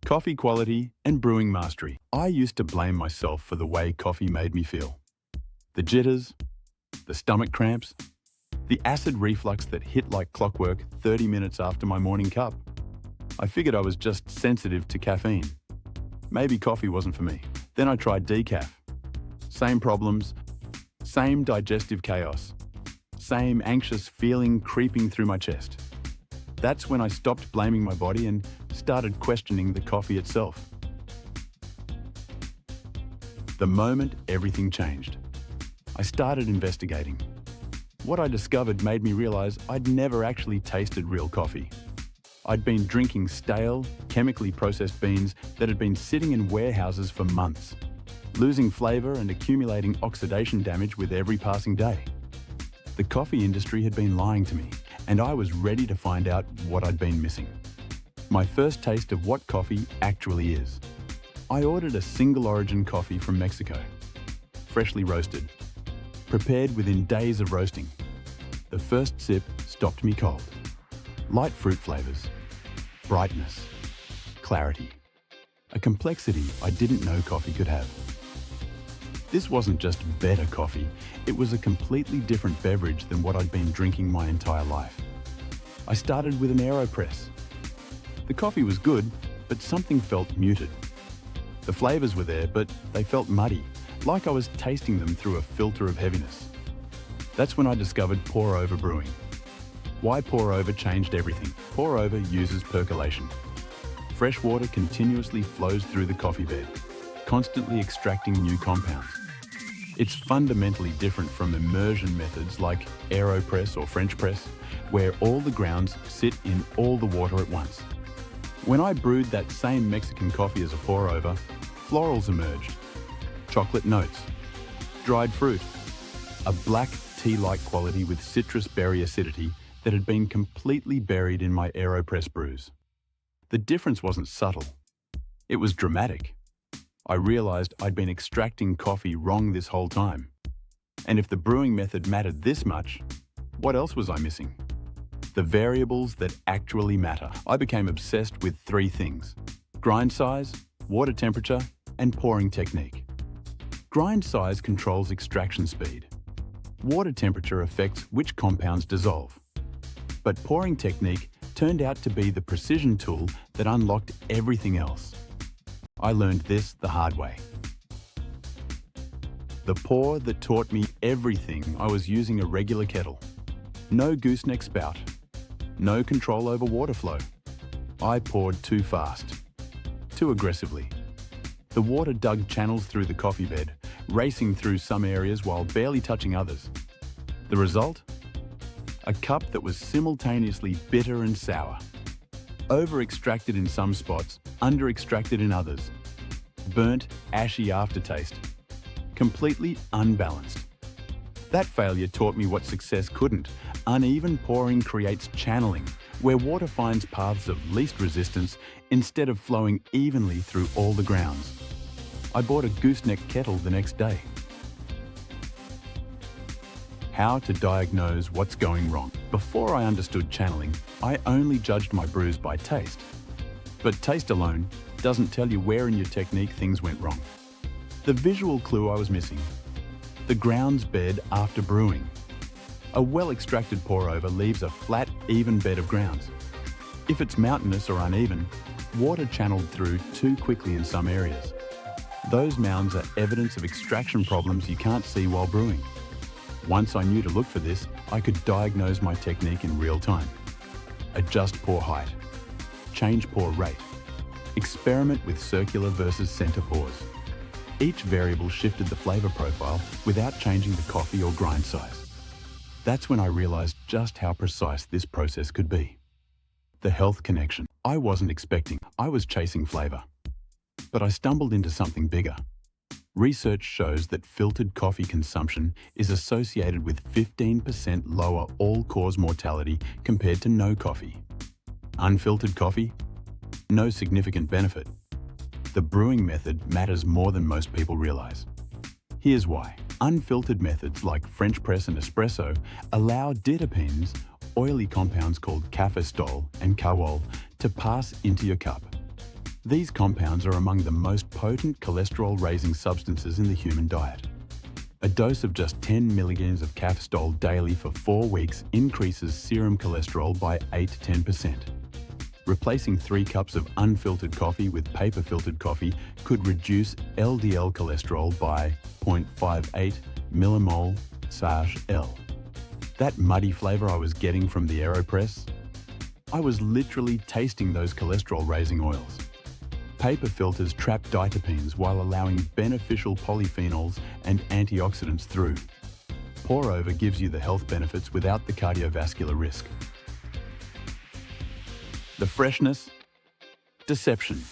Coffee quality and brewing mastery. I used to blame myself for the way coffee made me feel. The jitters, the stomach cramps, the acid reflux that hit like clockwork 30 minutes after my morning cup. I figured I was just sensitive to caffeine. Maybe coffee wasn't for me. Then I tried decaf. Same problems, same digestive chaos, same anxious feeling creeping through my chest. That's when I stopped blaming my body and started questioning the coffee itself. The moment everything changed, I started investigating. What I discovered made me realize I'd never actually tasted real coffee. I'd been drinking stale, chemically processed beans that had been sitting in warehouses for months, losing flavor and accumulating oxidation damage with every passing day. The coffee industry had been lying to me, and I was ready to find out what I'd been missing. My first taste of what coffee actually is. I ordered a single origin coffee from Mexico, freshly roasted, prepared within days of roasting. The first sip stopped me cold. Light fruit flavors, brightness, clarity, a complexity I didn't know coffee could have. This wasn't just better coffee, it was a completely different beverage than what I'd been drinking my entire life. I started with an Aeropress. The coffee was good, but something felt muted. The flavors were there, but they felt muddy, like I was tasting them through a filter of heaviness. That's when I discovered pour-over brewing. Why pour-over changed everything. Pour-over uses percolation. Fresh water continuously flows through the coffee bed, constantly extracting new compounds. It's fundamentally different from immersion methods like Aeropress or French press, where all the grounds sit in all the water at once. When I brewed that same Mexican coffee as a pour-over, florals emerged, chocolate notes, dried fruit, a black tea-like quality with citrus berry acidity that had been completely buried in my Aeropress brews. The difference wasn't subtle, it was dramatic. I realized I'd been extracting coffee wrong this whole time. And if the brewing method mattered this much, what else was I missing? The variables that actually matter. I became obsessed with three things: grind size, water temperature, and pouring technique. Grind size controls extraction speed. Water temperature affects which compounds dissolve. But pouring technique turned out to be the precision tool that unlocked everything else. I learned this the hard way. The pour that taught me everything. I was using a regular kettle. No gooseneck spout. No control over water flow. I poured too fast, too aggressively. The water dug channels through the coffee bed, racing through some areas while barely touching others. The result? A cup that was simultaneously bitter and sour. Over-extracted in some spots, under-extracted in others. Burnt, ashy aftertaste. Completely unbalanced. That failure taught me what success couldn't. Uneven pouring creates channeling, where water finds paths of least resistance instead of flowing evenly through all the grounds. I bought a gooseneck kettle the next day. How to diagnose what's going wrong. Before I understood channeling, I only judged my brews by taste. But taste alone doesn't tell you where in your technique things went wrong. The visual clue I was missing: the grounds bed after brewing. A well-extracted pour-over leaves a flat, even bed of grounds. If it's mountainous or uneven, water channeled through too quickly in some areas. Those mounds are evidence of extraction problems you can't see while brewing. Once I knew to look for this, I could diagnose my technique in real time. Adjust pour height. Change pour rate. Experiment with circular versus center pours. Each variable shifted the flavor profile without changing the coffee or grind size. That's when I realized just how precise this process could be. The health connection. I wasn't expecting. I was chasing flavor. But I stumbled into something bigger. Research shows that filtered coffee consumption is associated with 15% lower all-cause mortality compared to no coffee. Unfiltered coffee? No significant benefit. The brewing method matters more than most people realize. Here's why. Unfiltered methods like French press and espresso allow diterpenes, oily compounds called caffeine and kawol, to pass into your cup. These compounds are among the most potent cholesterol-raising substances in the human diet. A dose of just 10 milligrams of caffeine daily for 4 weeks increases serum cholesterol by 8 to 10%. Replacing 3 cups of unfiltered coffee with paper-filtered coffee could reduce LDL cholesterol by 0.58 millimole/L. That muddy flavor I was getting from the Aeropress, I was literally tasting those cholesterol-raising oils. Paper filters trap diterpenes while allowing beneficial polyphenols and antioxidants through. Pour-over gives you the health benefits without the cardiovascular risk. The freshness, deception.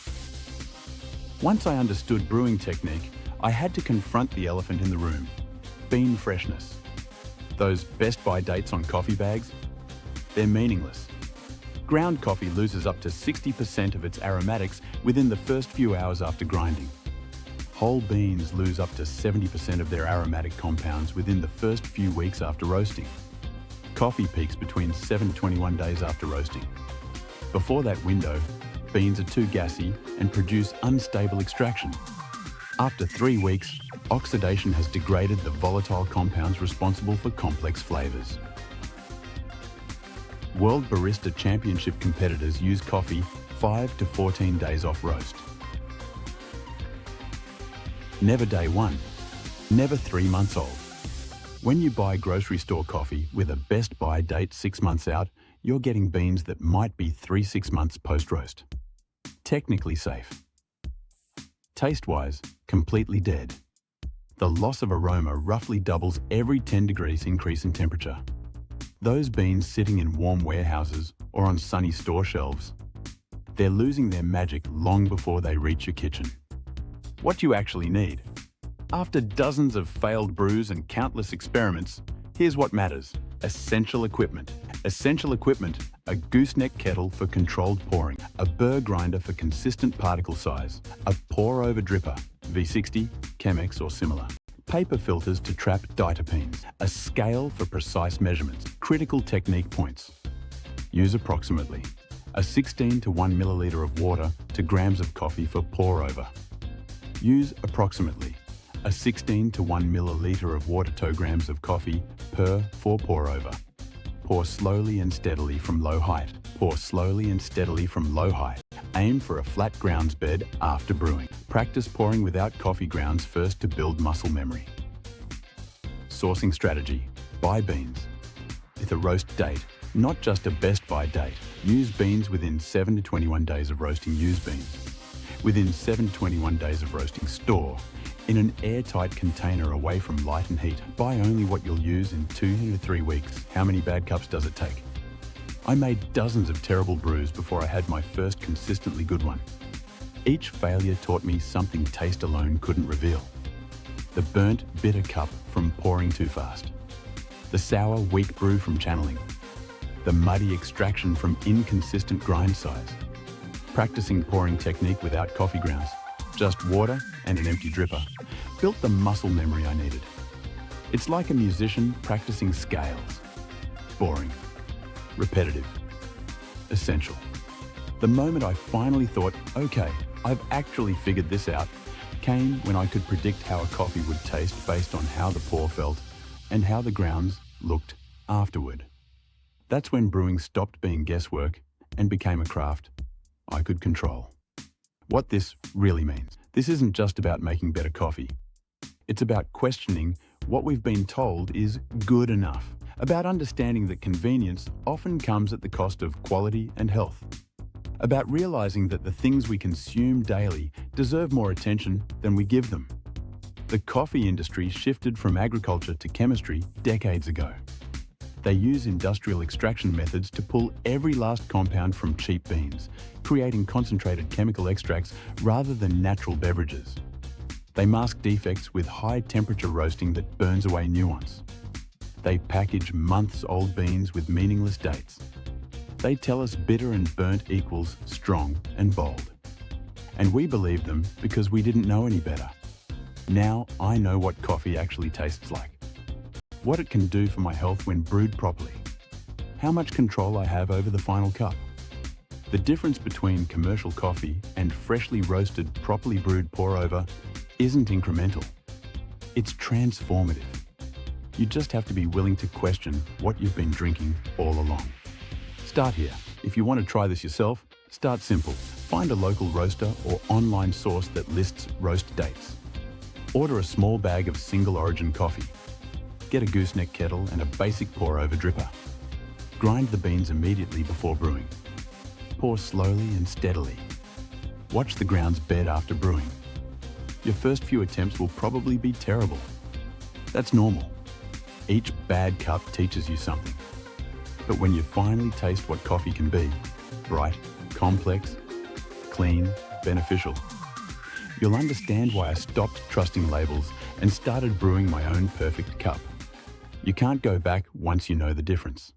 Once I understood brewing technique, I had to confront the elephant in the room, bean freshness. Those best by dates on coffee bags, they're meaningless. Ground coffee loses up to 60% of its aromatics within the first few hours after grinding. Whole beans lose up to 70% of their aromatic compounds within the first few weeks after roasting. Coffee peaks between 7 to 21 days after roasting. Before that window, beans are too gassy and produce unstable extraction. After 3 weeks, oxidation has degraded the volatile compounds responsible for complex flavors. World Barista Championship competitors use coffee 5 to 14 days off roast. Never day 1, never 3 months old. When you buy grocery store coffee with a best by date 6 months out, you're getting beans that might be 3-6 months post-roast. Technically safe. Taste-wise, completely dead. The loss of aroma roughly doubles every 10 degrees increase in temperature. Those beans sitting in warm warehouses or on sunny store shelves, they're losing their magic long before they reach your kitchen. What you actually need. After dozens of failed brews and countless experiments, here's what matters. Essential equipment. Essential equipment, a gooseneck kettle for controlled pouring, a burr grinder for consistent particle size, a pour-over dripper, V60, Chemex or similar, paper filters to trap diterpenes, a scale for precise measurements, critical technique points. Use approximately a 16 to 1 milliliter of water to grams of coffee for pour-over. Use approximately a 16 to 1 milliliter of water to grams of coffee per for pour-over. Pour slowly and steadily from low height. Pour slowly and steadily from low height. Aim for a flat grounds bed after brewing. Practice pouring without coffee grounds first to build muscle memory. Sourcing strategy. Buy beans with a roast date, not just a best by date. Use beans within 7 to 21 days of roasting. Use beans within 7 to 21 days of roasting. Store in an airtight container away from light and heat. Buy only what you'll use in 2 to 3 weeks. How many bad cups does it take? I made dozens of terrible brews before I had my first consistently good one. Each failure taught me something taste alone couldn't reveal. The burnt, bitter cup from pouring too fast. The sour, weak brew from channeling. The muddy extraction from inconsistent grind size. Practicing pouring technique without coffee grounds. Just water and an empty dripper. Built the muscle memory I needed. It's like a musician practicing scales. Boring. Repetitive. Essential. The moment I finally thought, okay, I've actually figured this out, came when I could predict how a coffee would taste based on how the pour felt and how the grounds looked afterward. That's when brewing stopped being guesswork and became a craft I could control. What this really means. This isn't just about making better coffee. It's about questioning what we've been told is good enough. About understanding that convenience often comes at the cost of quality and health. About realizing that the things we consume daily deserve more attention than we give them. The coffee industry shifted from agriculture to chemistry decades ago. They use industrial extraction methods to pull every last compound from cheap beans, creating concentrated chemical extracts rather than natural beverages. They mask defects with high-temperature roasting that burns away nuance. They package months-old beans with meaningless dates. They tell us bitter and burnt equals strong and bold. And we believed them because we didn't know any better. Now I know what coffee actually tastes like. What it can do for my health when brewed properly. How much control I have over the final cup. The difference between commercial coffee and freshly roasted, properly brewed pour-over isn't incremental. It's transformative. You just have to be willing to question what you've been drinking all along. Start here. If you want to try this yourself, start simple. Find a local roaster or online source that lists roast dates. Order a small bag of single origin coffee. Get a gooseneck kettle and a basic pour-over dripper. Grind the beans immediately before brewing. Pour slowly and steadily. Watch the grounds bed after brewing. Your first few attempts will probably be terrible. That's normal. Each bad cup teaches you something. But when you finally taste what coffee can be, bright, complex, clean, beneficial, you'll understand why I stopped trusting labels and started brewing my own perfect cup. You can't go back once you know the difference.